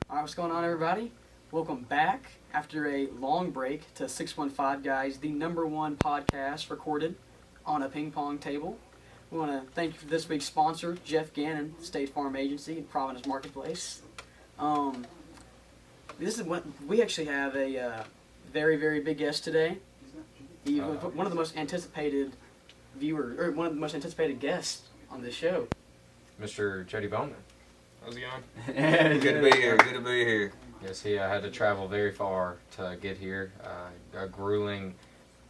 Alright, what's going on, everybody? Welcome back after a long break to 615 Guys, the #1 podcast recorded on a ping pong table. We want to thank you for this week's sponsor, Jeff Gannon, State Farm Agency in Providence Marketplace. This is what we actually have a very, very big guest today. He's one of the most anticipated one of the most anticipated guests on this show. Mr. Jody Bowman. How's it going? Good to be here. Good to be here. Yes, he had to travel very far to get here. A grueling,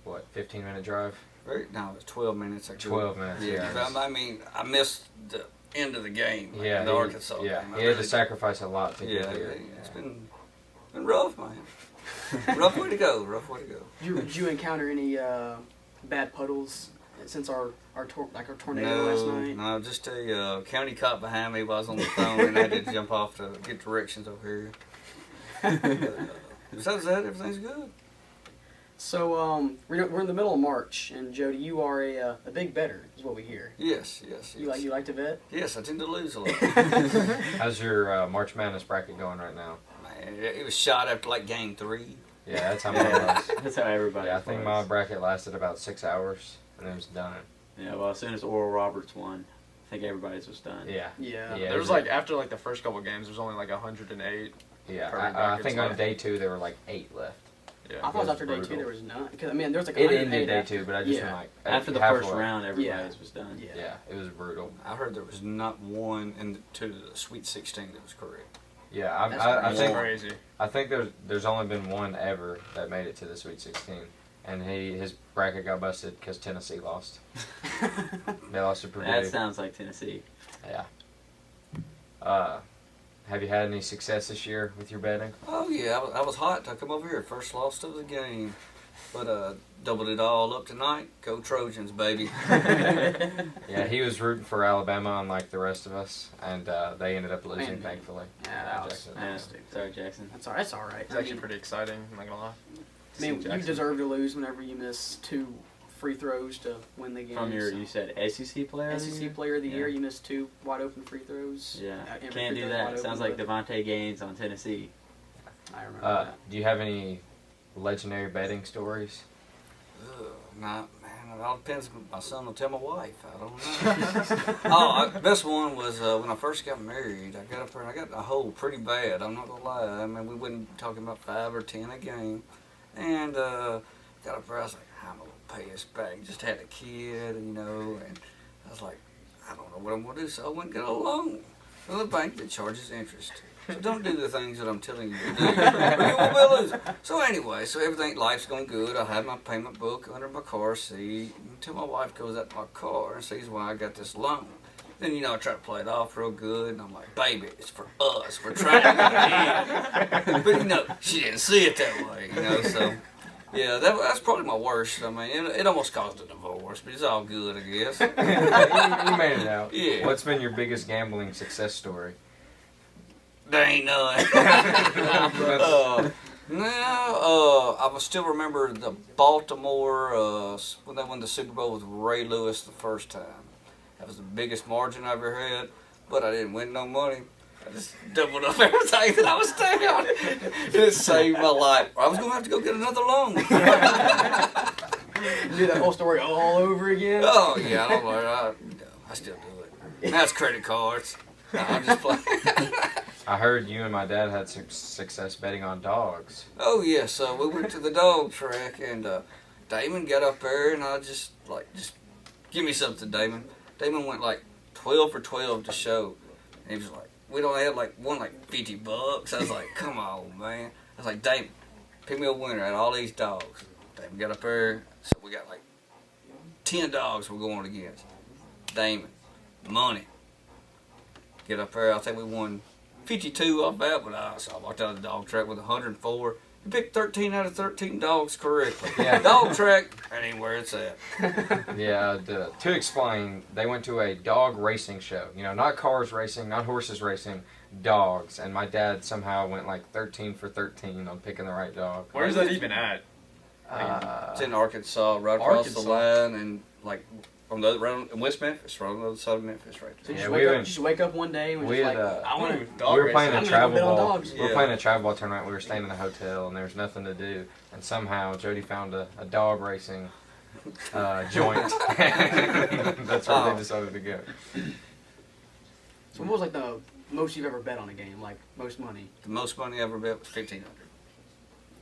15-minute drive? No, it was 12 minutes. 12 minutes, yeah. I mean, I missed the end of the game. Yeah, the Arkansas game. He had to sacrifice a lot to get here. Yeah, it's been rough, man. Rough way to go. Did you encounter any bad puddles since our tornado last night? No, just a county cop behind me was on the phone and I had to jump off to get directions over here. Besides that, everything's good. So we're in the middle of March, and Jody, you are a big bettor, is what we hear. Yes. You like to bet? Yes, I tend to lose a lot. How's your March Madness bracket going right now? Man, it was shot after like game 3. Yeah, that's how mine was. That's how everybody. Yeah, I think my bracket lasted about 6 hours, and it was done. Yeah, well, as soon as Oral Roberts won, I think everybody's was done. Yeah. There was after the first couple games, there was only 108. Yeah, I think on day 2 there were 8 left. Yeah, I thought after day 2 there was none. Because there was it ended day 2, but I just went after the halfway. first round, everybody's was done. Yeah, it was brutal. I heard there was not one to the Sweet 16 that was correct. Yeah, I think crazy. I think there's only been one ever that made it to the Sweet 16, and his bracket got busted because Tennessee lost. They lost to Purdue. That sounds like Tennessee. Yeah. Have you had any success this year with your betting? Oh yeah, I was hot to come over here. First loss of the game, but doubled it all up tonight. Go Trojans, baby! Yeah, he was rooting for Alabama, unlike the rest of us, and they ended up losing, thankfully. Yeah, sorry, Jackson. That's all right. It's actually pretty exciting. I'm not gonna lie. I mean, you deserve to lose whenever you miss 2 free throws to win the game. From you said SEC player of the year? SEC player of the year, you missed 2 wide open free throws. Yeah, can't do that. Sounds like Devontae Gaines on Tennessee. I remember that. Do you have any legendary betting stories? Nah, man, it all depends. My son will tell my wife. I don't know. Best one was when I first got married. I got up there and I got a hole pretty bad. I'm not gonna lie. I mean, we wasn't talking about 5 or 10 a game, and got up there. I was like, I'm gonna pay this back. Just had a kid, and I was like, I don't know what I'm gonna do. So I went and got a loan from the bank that charges interest. So don't do the things that I'm telling you to do, or you will be a loser. So anyway, life's going good. I have my payment book under my car seat until my wife goes out to my car and sees why I got this loan. Then, I try to play it off real good, and I'm like, baby, it's for us. We're trying to get in. But, she didn't see it that way, so... Yeah, that's probably my worst. I mean, it almost caused a divorce, but it's all good, I guess. You made it out. Yeah. What's been your biggest gambling success story? There ain't none. I still remember the Baltimore, when they won the Super Bowl with Ray Lewis the first time. That was the biggest margin I ever had, but I didn't win no money. I just doubled up everything that I was down. It saved my life. I was going to have to go get another loan. Do that whole story all over again? Oh, yeah. I still do it. Now it's credit cards. No, I'm just playing. I heard you and my dad had success betting on dogs. Oh, yeah. So we went to the dog track, and Damon got up there, and I just give me something, Damon. Damon went 12 for 12 to show. And he was like, we'd only had won $50. I was like, come on, man. I was like, Damon, pick me a winner out of all these dogs. Damon got up there, so we got 10 dogs we're going against. Damon, money. Get up there, I think we won 52 off that, but so I walked out of the dog track with 104. You picked 13 out of 13 dogs correctly. Yeah. Dog track, that ain't where it's at. Yeah, to explain, they went to a dog racing show. Not cars racing, not horses racing, dogs. And my dad somehow went 13 for 13 on picking the right dog. Where's that even at? It's in Arkansas, right across the line, and on the other round in West Memphis, right on the other side of Memphis, right So there. you Yeah, just, we wake up, went- just wake up one day and we're we just had, like, I want to. Dog we were racing. playing a I'm gonna go travel bet on ball. dogs. We were Yeah. playing a travel ball tournament. We were staying in a hotel, and there was nothing to do. And somehow Jody found a dog racing joint. That's where Oh. they decided to go. So what was like the most you've ever bet on a game? Like most money? The most money I ever bet was $1,500.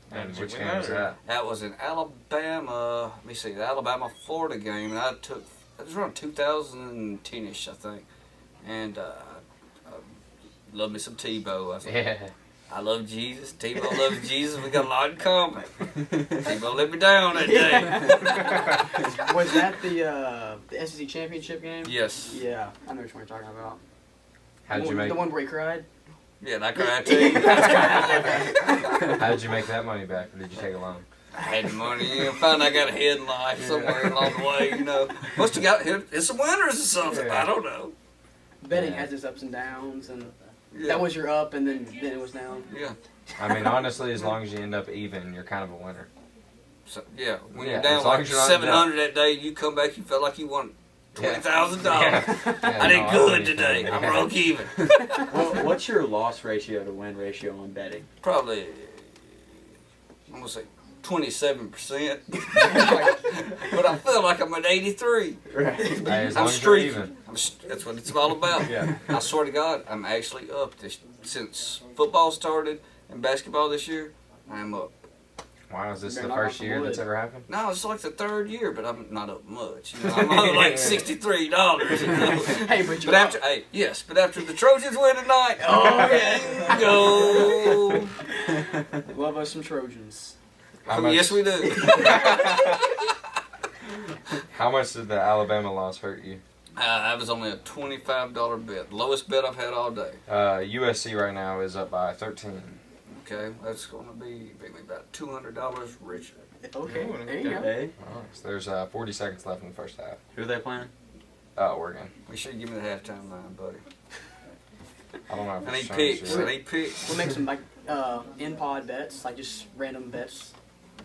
And Did you which win game that, was or- that? That was in Alabama. Let me see, the Alabama-Florida game, and it was around 2010-ish, I think. And I love me some Tebow. I, Yeah. I love Jesus. Tebow loves Jesus. We got a lot in common. Tebow let me down that day. Was that the SEC championship game? Yes. Yeah, I know which one you're talking about. How'd the you one, make? the one where he cried? Yeah, and I cried too. How did you make that money back, or did you take a loan? I had the money. You know, found I got ahead in life somewhere along the way. You know, must have got hit. It's some winners or something. Yeah. I don't know. Betting Yeah. has its ups and downs, and Yeah. that was your up, and then it was down. Yeah. I mean, honestly, as long as you end up even, you're kind of a winner. So, yeah. When Yeah, you're down as long like as you're not 700 that day, you come back. You felt like you won $20,000. Yeah, I did no, good believe today. that. I broke even. Well, what's your loss ratio to win ratio on betting? Probably, I'm gonna say 27%. But I feel like I'm at 83. Right. Hey, as I'm long as you're streaking. even. That's what it's all about. Yeah. I swear to God, I'm actually up since football started and basketball this year. I'm up. Wow, is this Better the knock on first some year wood. that's ever happened? No, it's like the third year, but I'm not up much. You know, I'm up like $63. You know? Hey, but you But after, but after the Trojans win tonight, Oh, yeah. go. Love us some Trojans. How much, Yes, we do. How much did the Alabama loss hurt you? That was only a $25 bet. Lowest bet I've had all day. USC right now is up by 13. Okay, that's going to be maybe about $200 richer. Okay, Ooh, there you go. Okay. So there's 40 seconds left in the first half. Who are they playing? Oregon. Make sure you give me the halftime line, buddy. I don't know if I it's need showing picks. you. I need picks. We'll make some like in-pod bets, like just random bets.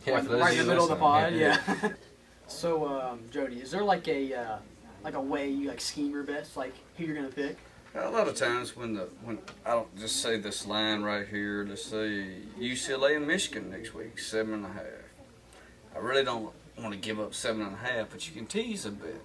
Yeah, right, for those right of in the you middle of the listening, pod, yeah. So, Jody, is there like a way you like scheme your bets, like who you're gonna pick? A lot of times when I don't just say this line right here, let's say UCLA and Michigan next week, 7.5. I really don't want to give up 7.5, but you can tease a bit.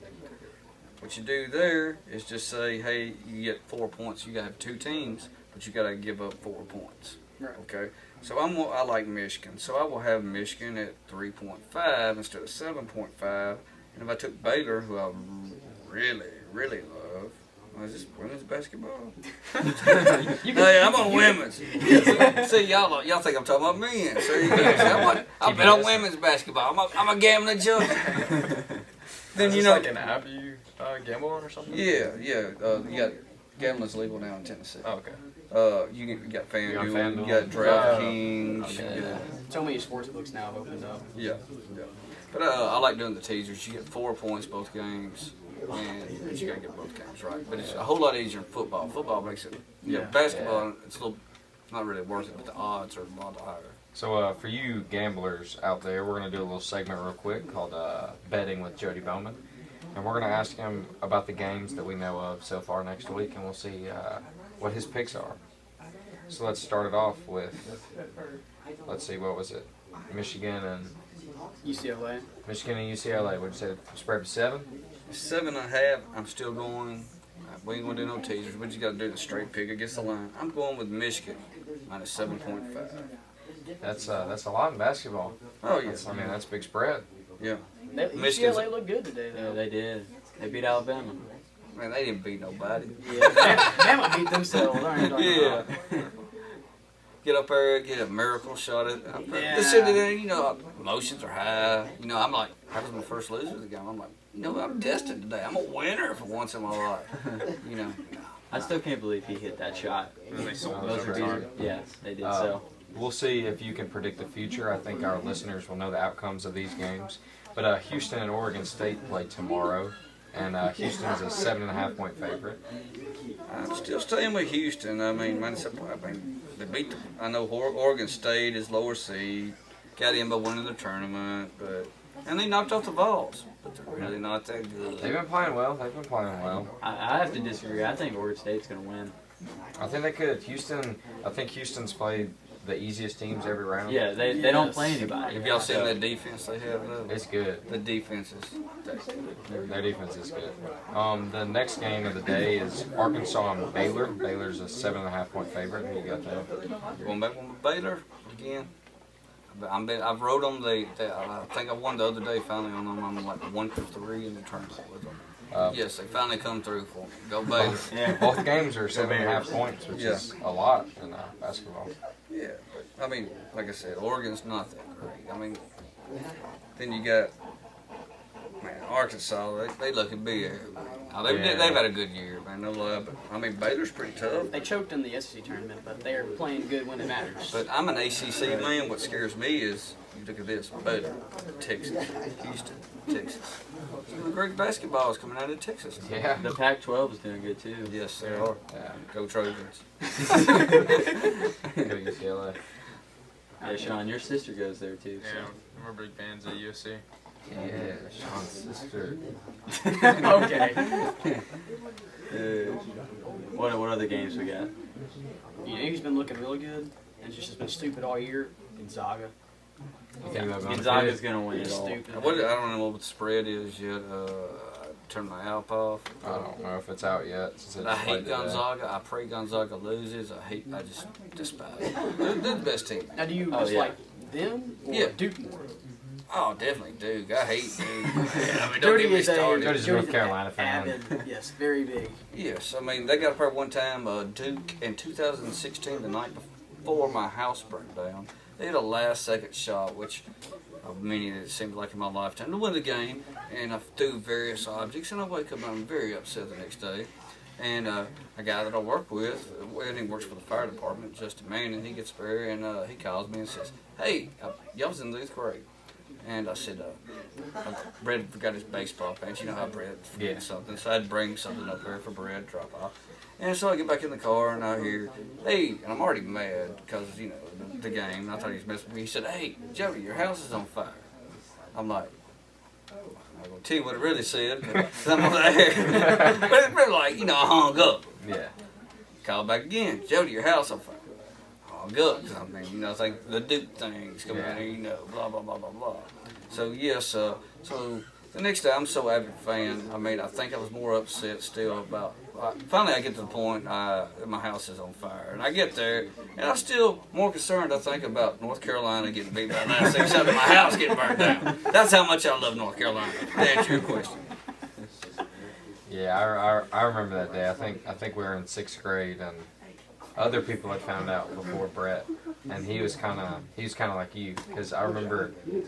What you do there is just say, hey, you get 4 points. You got to have two teams, but you got to give up 4 points. Right. Okay. So I like Michigan, so I will have Michigan at 3.5 instead of 7.5. And if I took Baylor, who I really, really love, is this women's basketball? Hey, I'm on women's. See, y'all think I'm talking about men. See, I bet on women's basketball. I'm a gambling junkie. Then Is you this know, like an app you gamble on or something? yeah. You got gambling's legal now in Tennessee. Oh, okay. You got You on FanDuel, you FanDuel? got DraftKings. Okay. You got, So many sports books now have opened up. yeah. But I like doing the teasers. You get 4 points both games, and you gotta get both games right. But it's a whole lot easier in football. Football makes it. Yeah, basketball it's a little not really worth it, but the odds are a lot higher. So for you gamblers out there, we're going to do a little segment real quick called Betting with Jody Bowman. And we're going to ask him about the games that we know of so far next week, and we'll see what his picks are. So let's start it off with, let's see, what was it? Michigan and UCLA. UCLA. What'd you say? Spread to 7? 7.5. I'm still going. We ain't gonna do no teasers. We just gotta do the straight pick against the line. I'm going with Michigan minus 7.5. That's a lot in basketball. Oh yeah. I mean, that's a big spread. Yeah. UCLA looked good today, Yeah, though. they did. They beat Alabama. Man, they didn't beat nobody. Yeah, Bama beat themselves. Aren't you talking Yeah. about? Get up there, get a miracle shot at. Yeah. Just sitting there, you know, emotions are high. You know, I'm like, I was my first loser of the game. I'm like, you know, I'm destined today. I'm a winner for once in my life. You know. I still can't believe he hit that shot. And then they sold Those those are overtime. easy. Yes, they did Uh, so. We'll see if you can predict the future. I think our listeners will know the outcomes of these games. But Houston and Oregon State play tomorrow, and Houston is a 7.5 point favorite. I'm still staying with Houston. I mean, they beat. I know Oregon State is lower seed. Got in by winning the tournament, and they knocked off the Vols. but they're really not that good. They've been playing well. They've been playing well. I have to disagree. I think Oregon State's going to win. I think they could. I think Houston's played the easiest teams every round. Yeah, they don't play anybody. Have y'all seen that defense they have, though? It's good. The defense is Their defense is good. The next game of the day is Arkansas and Baylor. Baylor's a 7.5 point favorite. Who you got there? going back on Baylor again. I've rode them. I think I won the other day finally on them. I'm like 1-3 in the tournament with them. Yes, they finally come through for me. Go Baylor. Yeah. Both games are 7.5 points, which is a lot in basketball. Yeah, but I mean, like I said, Oregon's not that great. I mean, then you got Arkansas. They look at big. Now, they've had a good year, man. No lie, but I mean, Baylor's pretty tough. They choked in the SEC tournament, but they are playing good when it matters. But I'm an ACC man. What scares me is you look at this: Baylor, Texas, Houston, Texas. Some of the great basketball is coming out of Texas. Yeah. The Pac-12 is doing good too. Yes, they are. Yeah. Go Trojans. Go UCLA. Yeah, Sean, your sister goes there too. Yeah, we're big fans of USC. Yeah, Sean's sister. Okay. What other games we got? You know who's been looking really good and just been stupid all year? Gonzaga. You think about going Gonzaga's to gonna win it all. Stupid. I don't know what the spread is yet. I turned my app off. I don't know if it's out yet. Since I hate Gonzaga. I pray Gonzaga loses. I just despise them. They're the best team. Now, do you Oh, just yeah. like them or Yeah. Duke more? Oh, definitely Duke. I hate Duke. I mean, don't Jody get me is a started. Jody's a North Carolina fan. avid, yes, very big. Yes, I mean, they got a pair one time, Duke in 2016, the night before my house burned down. They had a last-second shot, which many it seemed like in my lifetime, to win the game, and I threw various objects, and I wake up and I'm very upset the next day. And a guy that I work with, and he works for the fire department, Justin Manning, he gets there, and he calls me and says, "Hey, y'all was in the 8th grade." And I said, Brett forgot his baseball pants. You know how Brett forgets something. So I'd bring something up there for Brett to drop off. And so I get back in the car and I hear, "Hey," and I'm already mad because, you know, the game. And I thought he was messing with me. He said, "Hey, Jody, your house is on fire." I'm like, I'm not going to tell you what it really said, but I'm over there. But it's really like, you know, I hung up. Yeah. Call back again. "Jody, your house on fire." Hung up. I mean, you know, it's like the Duke thing's coming in here, you know, blah, blah, blah, blah, blah. So, yes, so the next day, I'm so avid fan. I mean, I think I was more upset still about. Finally, I get to the point that my house is on fire, and I get there, and I'm still more concerned. I think about North Carolina getting beat by 9-6 out of my house getting burned down. That's how much I love North Carolina. To answer your question. Yeah, I remember that day. I think we were in 6th grade, and other people had found out before Brett, and he was kind of like you, because I remember we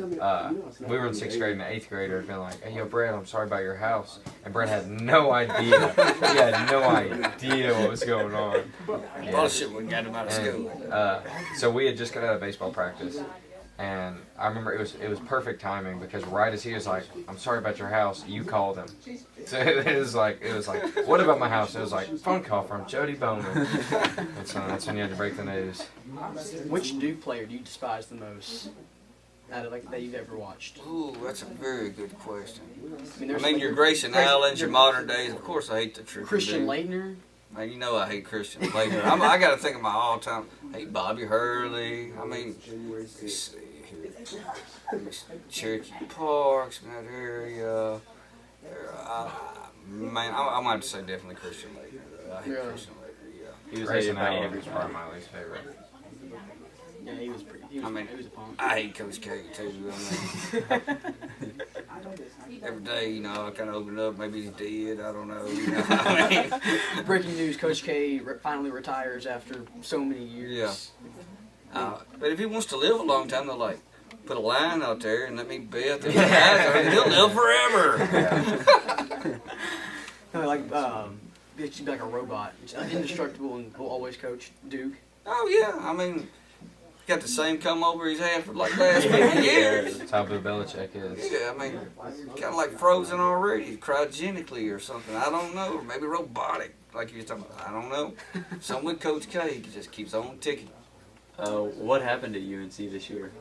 were in 6th grade and the 8th grader had been like, "Hey, yo, Brett, I'm sorry about your house," and Brett had no idea. He had no idea what was going on. A lot of shit we got him out of school. So we had just got out of baseball practice, and I remember it was perfect timing because right as he was like, "I'm sorry about your house," you called him. So it was like, "What about my house?" It was like, "Phone call from Jody Bowman." And so that's when you had to break the news. Which Duke player do you despise the most out of that you've ever watched? Ooh, that's a very good question. I mean, I mean, your Grayson Allens, your modern days. Of course, I hate the truth. Christian Leitner. Man, you know I hate Christian Leitner. I got to think of my all-time. I hate Bobby Hurley. I mean, let's see here. Cherokee Parks, in that area. Man, I might have to say definitely Christian Leitner. I hate Really? Christian Leitner. Yeah. He was Grayson hated by Allen was everybody. probably my least favorite. Yeah, he was pretty. He was, I mean, he was a punk. I hate Coach K too. I mean, every day, you know, I kind of open it up. Maybe he's dead. I don't know. You know I mean? Breaking news: Coach K finally retires after so many years. But if he wants to live a long time, they'll like put a line out there and let me bet that he'll live forever. No, it should be like a robot, it's indestructible, and will always coach Duke. Oh yeah, I mean, got the same come over he's had for like last 50 years. That's how Bill Belichick is. Yeah, I mean, kind of like frozen already, cryogenically or something. I don't know, or maybe robotic, like you were talking about. I don't know. Something with Coach K, he just keeps on ticking. What happened at UNC this year?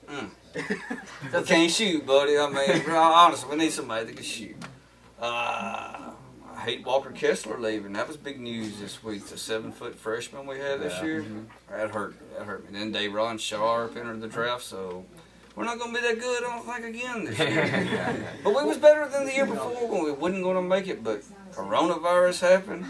I can't shoot, buddy. I mean, honestly, we need somebody that can shoot. I hate Walker Kessler leaving. That was big news this week. The 7-foot freshman we had this year. That hurt. That hurt me. Then Davron Sharp entered the draft, so we're not going to be that good, I don't think, again this year. But we was better than the year before when we wasn't going to make it, but coronavirus happened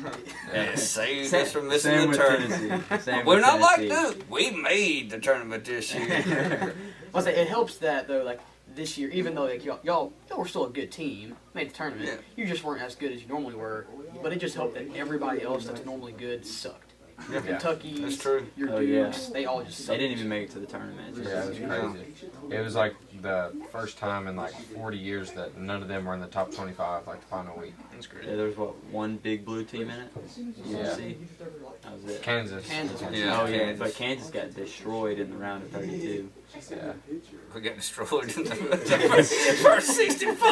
and it saved us from missing the tournament. We're not like Duke. We made the tournament this year. I'll say it helps that though, like this year, even though like y'all were still a good team, made the tournament. Yeah. You just weren't as good as you normally were. But it just helped that everybody else that's normally good sucked. Your Kentucky, That's true. your Oh, Dukes, yeah. they all just They sucked. didn't even make it to the tournament. Yeah, it was crazy. It was like the first time in like 40 years that none of them were in the top 25, like the final week. That's great. Yeah, there was one big blue team in it. Yeah. That was it. Kansas. Yeah. Oh yeah, Kansas. but Kansas got destroyed in the round of 32. Yeah. We got destroyed in the first 64.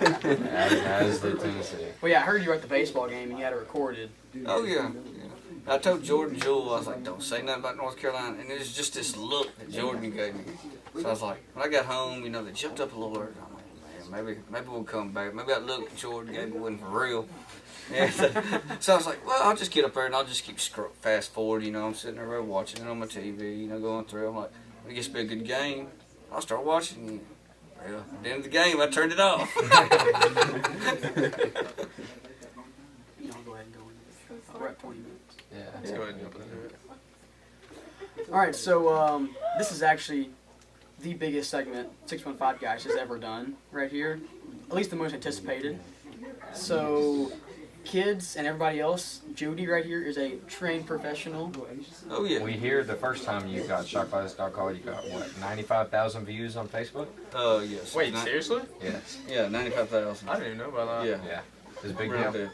As did Tennessee. Well, yeah, I heard you were at the baseball game and you had it recorded. Oh, yeah. I told Jordan Jewell, I was like, don't say nothing about North Carolina. And it was just this look that Jordan gave me. So I was like, when I got home, you know, they jumped up a little early. I'm like, man, maybe we'll come back. Maybe that look that Jordan gave me wasn't for real. Yeah, so I was like, well, I'll just get up there and I'll just keep fast forward. You know, I'm sitting there watching it on my TV, you know, going through. I'm like, when it gets to be a good game, I'll start watching. Well, at the end of the game, I turned it off. You know, go ahead and go in. We're at 20 minutes. Yeah. Let's go ahead and jump into it. All right, so this is actually the biggest segment 615 Guys has ever done right here, at least the most anticipated. So, kids and everybody else, Jody right here is a trained professional. Oh, yeah. We hear the first time you got shocked by this dog call, you got what, 95,000 views on Facebook? Yes. Wait, seriously? Yes. Yeah, 95,000. I didn't even know about that. Yeah. Yeah. It was a big Real deal. big.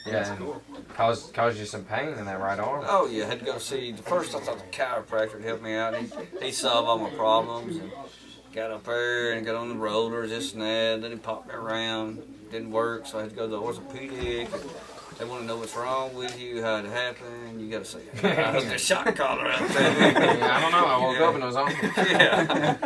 Yeah. That's and cool. Caused you some pain in that right arm. Oh yeah, had to go see. The first I thought the chiropractor would help me out. He solved all my problems and got up there and got on the rollers, this and that. Then he popped me around. Didn't work, so I had to go to the orthopedic. They want to know what's wrong with you, how it happened. You got to say, I hooked a shock collar out there. Yeah, I don't know. I woke up and it was on. Yeah.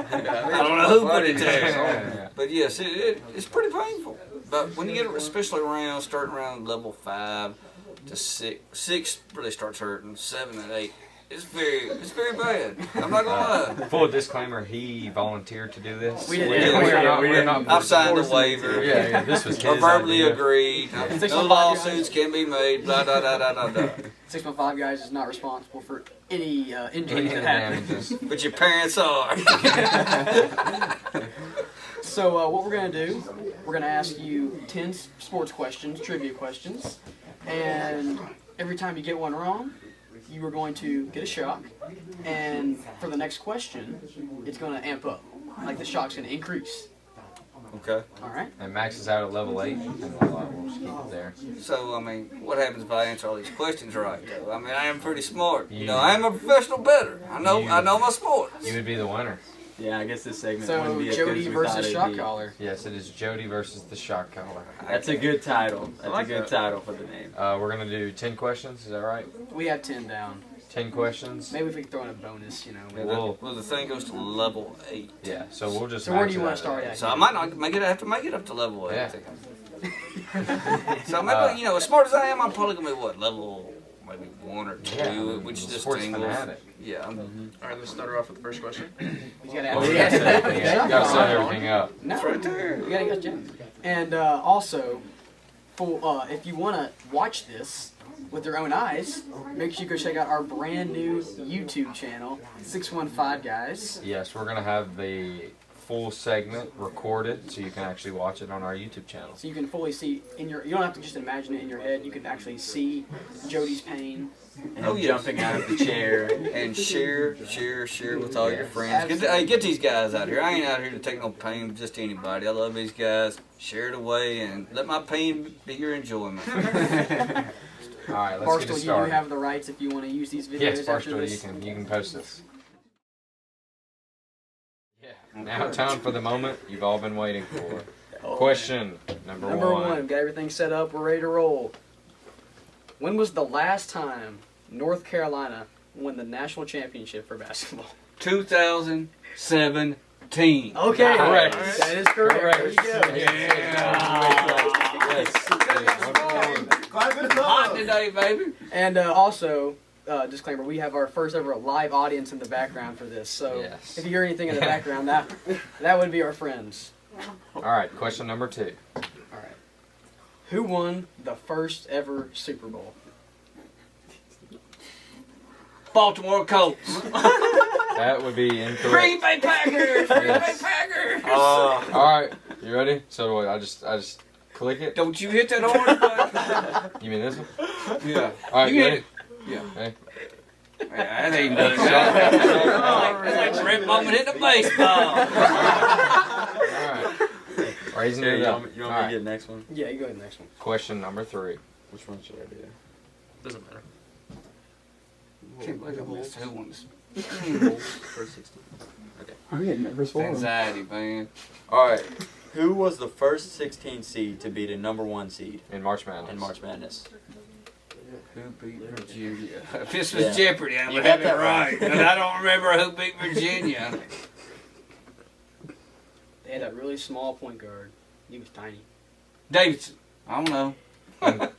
I don't know who put it there. Yeah. But yes, it's pretty painful. But when you get, especially starting around level 5 to 6, 6 really starts hurting. 7 and 8, it's very bad. I'm not gonna lie. Full disclaimer: he volunteered to do this. We didn't. We're not I've signed a forcing waiver. him to. Yeah, this was his Or verbally idea. agreed. Yeah. No lawsuits can be made. Blah blah blah blah blah. blah. 615 Guys is not responsible for any injuries Any that happen. damages. But your parents are. So what we're going to do, we're going to ask you 10 sports questions, trivia questions, and every time you get one wrong, you are going to get a shock, and for the next question, it's going to amp up. Like the shock's going to increase. Okay. All right? And Max is out at level 8, and we'll just keep it there. So I mean, what happens if I answer all these questions right? Though I mean, I am pretty smart. You know, I am a professional bettor. I know my sports. You would be the winner. Yeah, I guess this segment So wouldn't be as good Jody as we versus thought it'd shot be. caller. Yes, it is Jody versus the shot caller. That's a good title. That's like a good that. title for the name. We're gonna do 10 questions. Is that right? We have 10 down. 10 questions. Maybe if we could throw in a bonus, you know. Well, the thing goes to level 8. Yeah. So we'll just. So where max do you it want out to start there. at? So I might not have to make it up to level 8. Yeah. So maybe, as smart as I am, I'm probably gonna be level maybe 1 or 2, Yeah. which just Sports tingles. fanatic. Yeah. All right, let's start her off with the first question. You got to Well, ask. we gotta set everything Yeah. up. We gotta set everything up. No, It's right there. You gotta get Jim. And also, if you want to watch this with your own eyes, make sure you go check out our brand new YouTube channel, 615 Guys. Yes, we're gonna have the full segment recorded, so you can actually watch it on our YouTube channel. So you can fully see you don't have to just imagine it in your head. You can actually see Jody's pain. And Oh, yes. jumping out of the chair. And share with all your friends. Get these guys out here. I ain't out here to take no pain with just anybody. I love these guys. Share it away and let my pain be your enjoyment. All right, let's get Barstool, it you started. have the rights if you want to use these videos Yes, after Barstool, this. you can post this. Yeah. Now time for the moment you've all been waiting for. Question number Number one. one, got everything set up. We're ready to roll. When was the last time North Carolina won the national championship for basketball? 2017. Okay. Correct. That is correct. There you go. Hot today, baby. And also, disclaimer, we have our first ever live audience in the background for this. So Yes. if you hear anything in the background, that would be our friends. All right, question number 2. All right. Who won the first ever Super Bowl? Baltimore Colts. That would be incorrect. Green Bay Packers. Green Bay Yes. Packers. All right, you ready? So what? I just click it. Don't you hit that orange button? You mean this one? Yeah. All right, You ready? hit it. Yeah. Hey. That ain't no shot. That's like Rip Bowman hitting a baseball. All right. Raising Okay, it you up. want me All to right. get the next one? Yeah, you go ahead to the next one. Question number 3. Which one should I do? Doesn't matter. Can't believe I missed two ones. First 16. I'm getting nervous for him. Anxiety, man. Alright. Who was the first 16 seed to beat a number 1 seed In March Madness. in March Madness? Who beat Virginia? If this was Yeah. Jeopardy, I You would got have it that right. right. But I don't remember who beat Virginia. They had that really small point guard. He was tiny. Davidson. I don't know.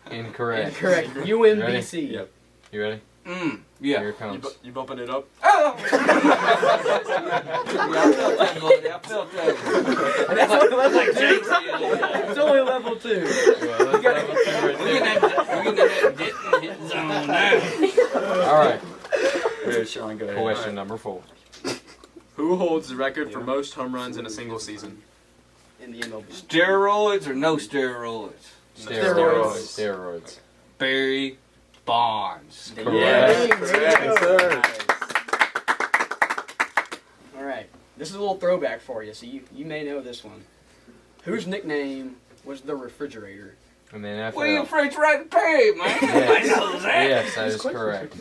Incorrect. Correct. UMBC. Yep. You ready? Yeah. Here it comes. You bumping it up? Oh! Yeah, I felt that, buddy. I felt that. That's what it looks like, Jake Jake. said. It's only level 2. We're getting that hitting zone now. All right. Here, Sean, go ahead. Question number 4. Who holds the record for most home runs in a single season? In the MLB. Steroids or no steroids? Steroids. Steroids. Barry Bonds. Correct. There you Correct. go. All right. This is a little throwback for you, so you may know this one. Whose nickname was the refrigerator? And then William NFL. French right Perry, man. Everybody knows that. Yes, that is correct.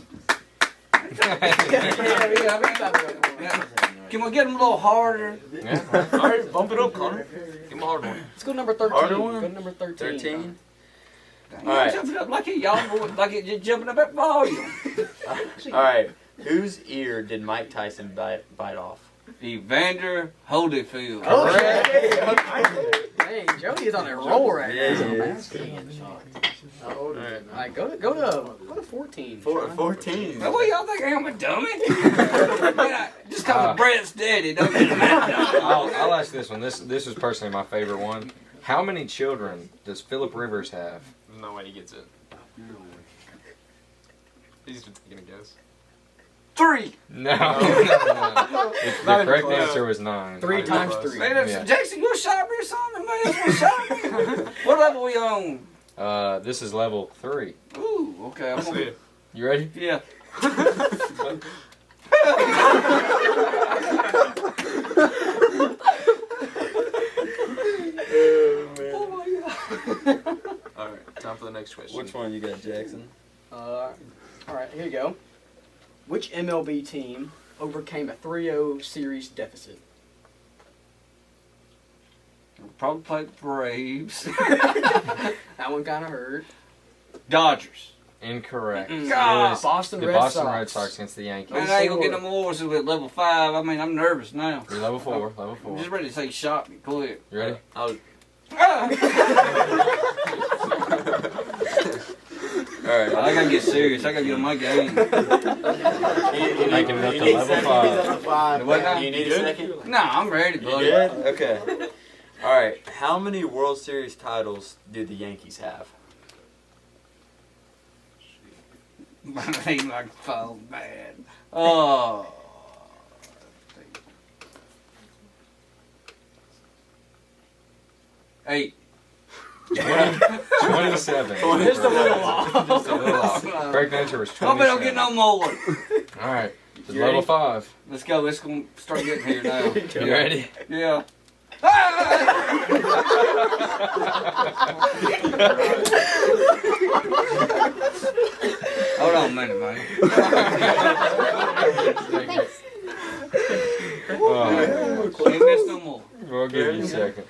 Can we get them a little harder? Yeah. Alright, bump it up, Connor. Give him a hard one. Let's go number 13. Harder one? Go to number 13. 13? All right. Jumping up like it, y'all, like it just jumping up at volume. Alright. Whose ear did Mike Tyson bite off? Evander Holyfield. Okay. Dang, Jody is on a roll right Yeah, now. he is. All right, go to 14. Sean. 14. Well, what y'all think I am a dummy? Just cause the bread's daddy don't mean I'm not dummy. I'll ask this one. This is personally my favorite one. How many children does Philip Rivers have? There's no way he gets it. He's just taking a guess. 3. No. The correct answer was 9. 3 times 3. Man, Yeah. Jackson, you shot me or something, man. You shot me. What level we on? This is level 3. Ooh, okay. I'm Let's see gonna, it. You ready? yeah. Alright, time for the next question. Which one you got, Jackson? All right, here you go. Which MLB team overcame a 3-0 series deficit? Probably play the Braves. That one kind of hurt. Dodgers. Incorrect. Mm-mm. It God. was Boston the Red Boston Sox. Red Sox against the Yankees. Man, I ain't gonna get no more at level 5. I mean, I'm nervous now. You're level 4. Level I'm 4. just ready to say shot me quick. You ready? Alright, I gotta get serious. I gotta get on my game. Making it up to level 5. What now? You need a second? Nah, I'm ready, You buddy. good? Okay. Alright, how many World Series titles do the Yankees have? My name like phone bad. Oh. 8. 27. Just a little off. Just a little off. Correct answer was 27. Hope I don't get no more. Alright. It's You level ready? 5. Let's go. Let's go start getting here now. You ready? Yeah. Hold on a minute, man. Ain't miss no more. We'll give you a second.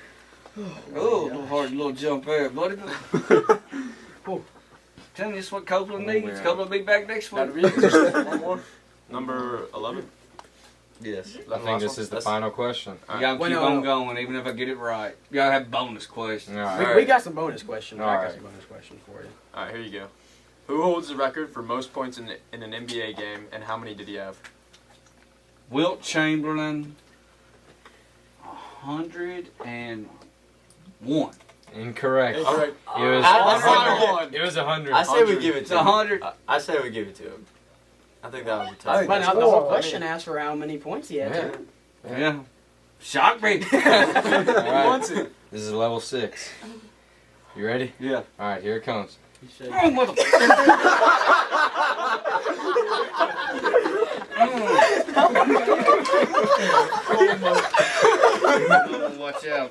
Oh, a little hard little jump there, buddy. Tell me this is what Copeland needs. yeah. Copeland will be back next week. One more. Number 11. Yes. I think this is the final question. You gotta Well, keep no, on no. going, even if I get it right. You gotta have bonus questions. All We, right. we got some bonus questions. I got Alright. some bonus questions for you. All right, here you go. Who holds the record for most points in an NBA game, and how many did he have? Wilt Chamberlain, 101. Incorrect. All right. It was I- I- It was 100. I say we give it It's to him. 100. I say we give it to him. I think that was a But tough now one. the whole question asked for how many points he had. Yeah. too. Yeah. Shock me. All right. Wants it. This is level 6. You ready? Yeah. All right, here it comes. Oh, mother- Oh, watch out.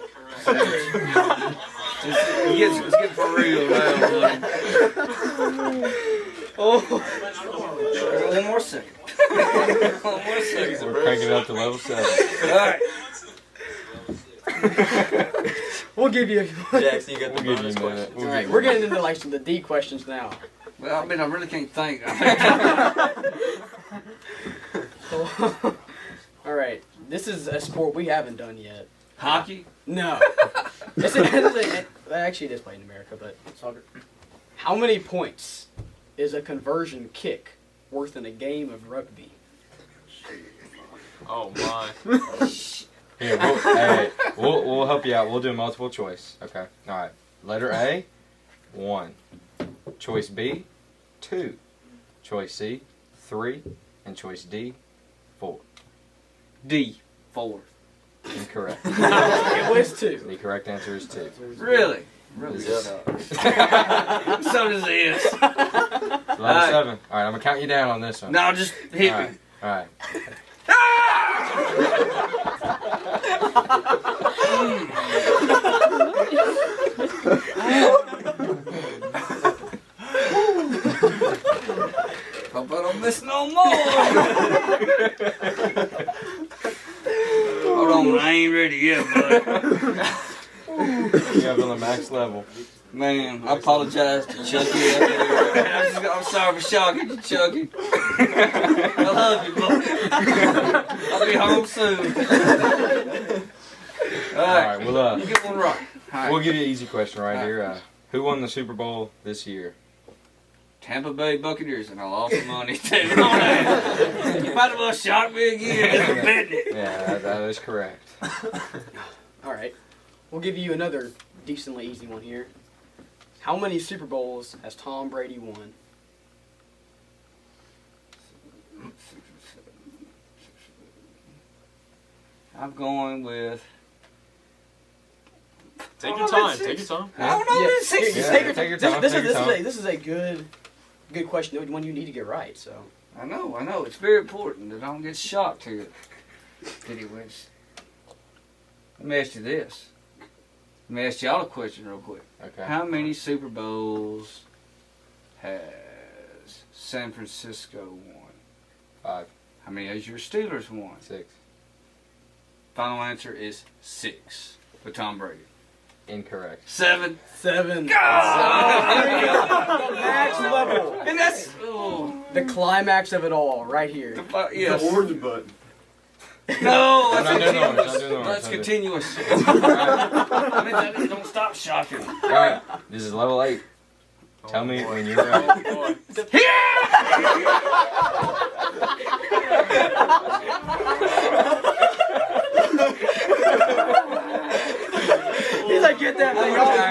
It's getting for real now, buddy. Oh. One more second. One more second. We're cranking it up to level 7. Alright. We'll give you. Jackson, you got the We'll give you bonus a question. minute. We'll All give right, you we're a minute. getting into like some of the D questions now. Well, I mean, I really can't think. All right, this is a sport we haven't done yet. Hockey? No. Actually, it is played in America, but soccer. How many points is a conversion kick worth in a game of rugby? Oh my. Here, we'll help you out. We'll do multiple choice. Okay. All right. Letter A, 1. Choice B, 2. Choice C, 3. And choice D, 4. D. 4. Incorrect. It was 2. The correct answer is 2. Really? Really Yep. sucks. So does this. Level 7. All right, I'm gonna count you down on this one. No, just hit All me. right. All right. Hope I don't miss no more. Hold on, I ain't ready yet, bud. You have on the max level. Man, I apologize to Chucky. I'm sorry for shocking you, Chucky. I love you, boy. I'll be home soon. All right. We'll You get one right. All right. we'll give you an easy question right here. Who won the Super Bowl this year? Tampa Bay Buccaneers, and I lost some money too. You might as well shock me again. Betting it. Yeah, that is correct. All right, we'll give you another decently easy one here. How many Super Bowls has Tom Brady won? I'm going with. Take your time. Take your time. I don't know. Yeah, It's six. here, Yeah, take your take your this- time, This, take your is, time. this is a good question, one you need to get right. So I know. It's very important that I don't get shocked here. Anyways, let me ask you this. Let me ask y'all a question real quick. Okay. How many Super Bowls has San Francisco won? 5, How many has your Steelers won? 6. Final answer is 6 for Tom Brady. Incorrect. 7. 7. God! There you go. The max level, And that's the climax of it all, right here. yes. button. No, I'm not that's doing the orange, continuous. I'm doing the orange, That's I'm doing- continuous. I mean, that means don't stop shocking. All right. This is level 8. Tell me when you're ready. Oh, boy. He's like, get that thing off me.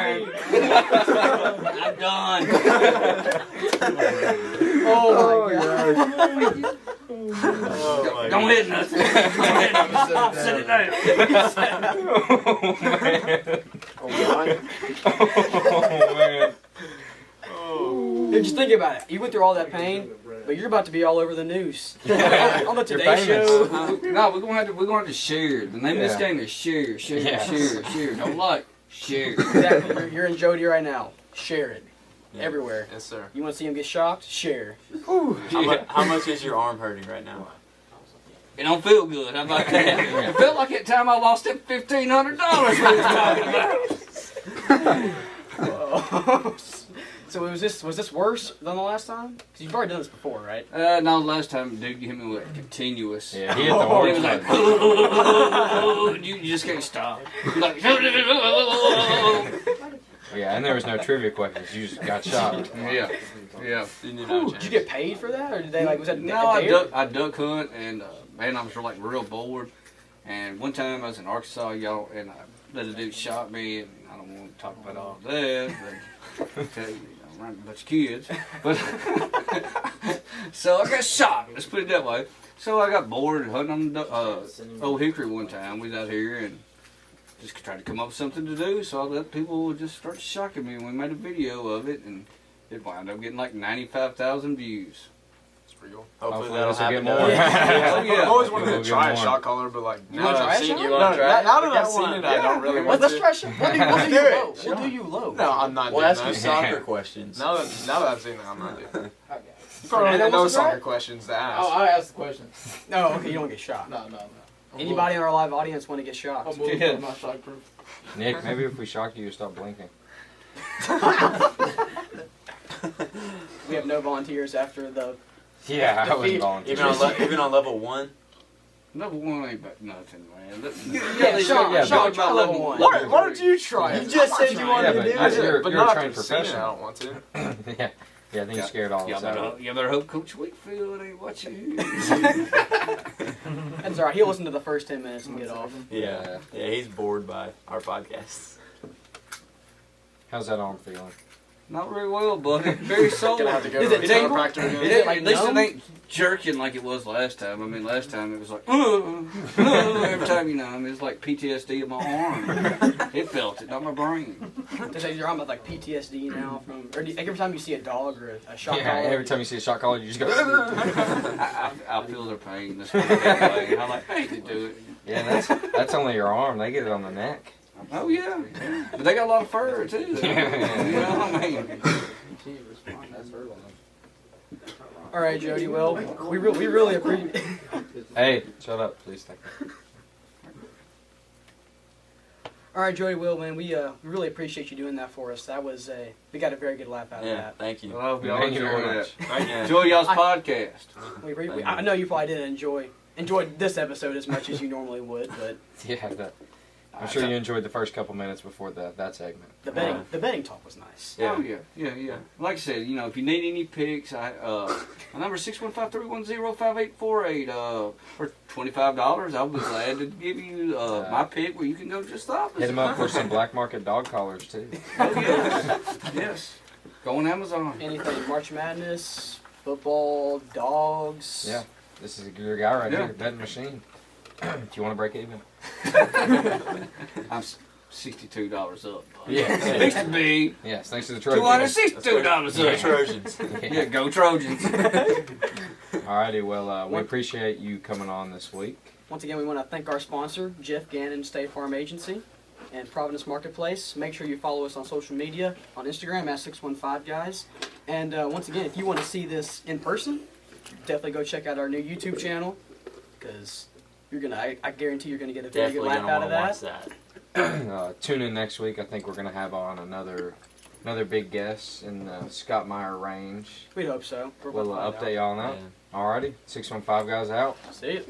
I'm done. Oh my god. Oh my Don't hit nothing. Don't hit nothing. Sit it down. Oh, man. Oh, my. Oh, man. Dude, just think about it. You went through all that pain, but you're about to be all over the news. On the Today famous. Show. No, we're gonna have to share. The name of this Yeah. game is share. Yes. Share. Don't like share. Exactly. You're in Jody right now. Share it. Everywhere. Yes, sir. You want to see him get shocked? Share. How much is your arm hurting right now? It don't feel good. How about that? It felt like that time I lost that $1,500 we was talking about. Oh. So was this worse than the last time? Because you've already done this before, right? No, last time dude hit me with continuous. Yeah, he hit the He horse. was like, you just can't stop. Like, Yeah, and there was no trivia questions. You just got shot. yeah. Didn't even have a Did chance. you get paid for that, or did they like was that? No, I duck hunt, and man, I was like real bored. And one time I was in Arkansas, y'all, and the dude shot me, and I don't want to talk about all that, but tell you, I'm around a bunch of kids. But so I got shot. Let's put it that way. So I got bored hunting on the Old Hickory one time. We was out here and just tried to come up with something to do. So I let people just start shocking me, and we made a video of it, and it wound up getting like 95,000 views. It's pretty cool. Hopefully Hopefully that'll this will get happen. more. Yeah. Oh, yeah. I've always wanted We'll to get try a more. shot caller, but like You now wanna that try I've a seen shot? it, You wanna try it? now that We I've got seen one. it, I don't really Let's, want let's to. try shit. We'll do you do it. low. We'll do you low. No, I'm not We'll doing ask you that. soccer questions. Now that I've seen it, I'm not doing it. You Fernando probably know wants to try soccer it? questions to Oh, ask. I asked the question. No, okay, you don't get shot. No. I'm Anybody in our live audience want to get shot? bulletproof. I'm not shockproof. Nick, maybe if we shock you, you stop blinking. We have no volunteers after the. Yeah, I Defeat. wouldn't volunteer. Even on level 1. Level one ain't but nothing, man. Yeah, Sean, try level one. Why don't you try it? You just said you wanted Yeah, to do but it. you're but a not trained after seeing it, I professional. don't want to. Yeah, I think you scared all of us out. You better hope Coach Wakefield ain't watching you. That's alright. He'll listen to the first 10 minutes and get off. Yeah, he's bored by our podcasts. How's that arm feeling? Not very well, buddy. Very sore. Gonna have to go Is to it a tingle? chiropractor again. Is it like At least numb? it ain't jerking like it was last time. I mean, last time it was like, every time, it was like PTSD in my arm. It felt it, not my brain. Does your arm have like PTSD now from, or every time you see a dog or a shot Yeah, collar? every time you see a shot caller, you just go. I feel their pain. That's what I hate to do it. Yeah, that's only your arm. They get it on the neck. Oh, yeah. But they got a lot of fur, too. You know what I mean? All right, Jody. Well, we really appreciate. Hey, shut up, please. Thank you. All right, Jody. Will, man, we really appreciate you doing that for us. That was we got a very good laugh out of Yeah, that. thank you. I hope y'all Thank you very enjoy much. that. Enjoy y'all's podcast. I know you probably didn't enjoyed this episode as much as you normally would, but Yeah, I'm sure you enjoyed the first couple minutes before that segment. the betting talk was nice. Oh, yeah. Like I said, if you need any picks, my number is 615-310-5848. For $25, I'll be glad to give you my pick where you can go just stop us. Hit him up for some black market dog collars too. Oh, yes. Yes. Go on Amazon. Anything March Madness, football, dogs. Yeah, this is your guy right Yeah. here, betting machine. Do you want to break even? I'm $62 up. Yeah. Thanks to me. Yes, thanks to the Trojans. $262 The up. Trojans. Yeah, go Trojans. Alrighty, well, we appreciate you coming on this week. Once again, we want to thank our sponsor, Jeff Gannon State Farm Agency and Providence Marketplace. Make sure you follow us on social media, on Instagram at 615guys. And once again, if you want to see this in person, definitely go check out our new YouTube channel, because I guarantee you're gonna get a very good Definitely laugh gonna out want of to that. watch that. Tune in next week. I think we're going to have on another big guest in the Scott Meyer range. We'd hope so. We're about We'll to find update y'all on that. Yeah. Alrighty, 615 guys out. out. See you.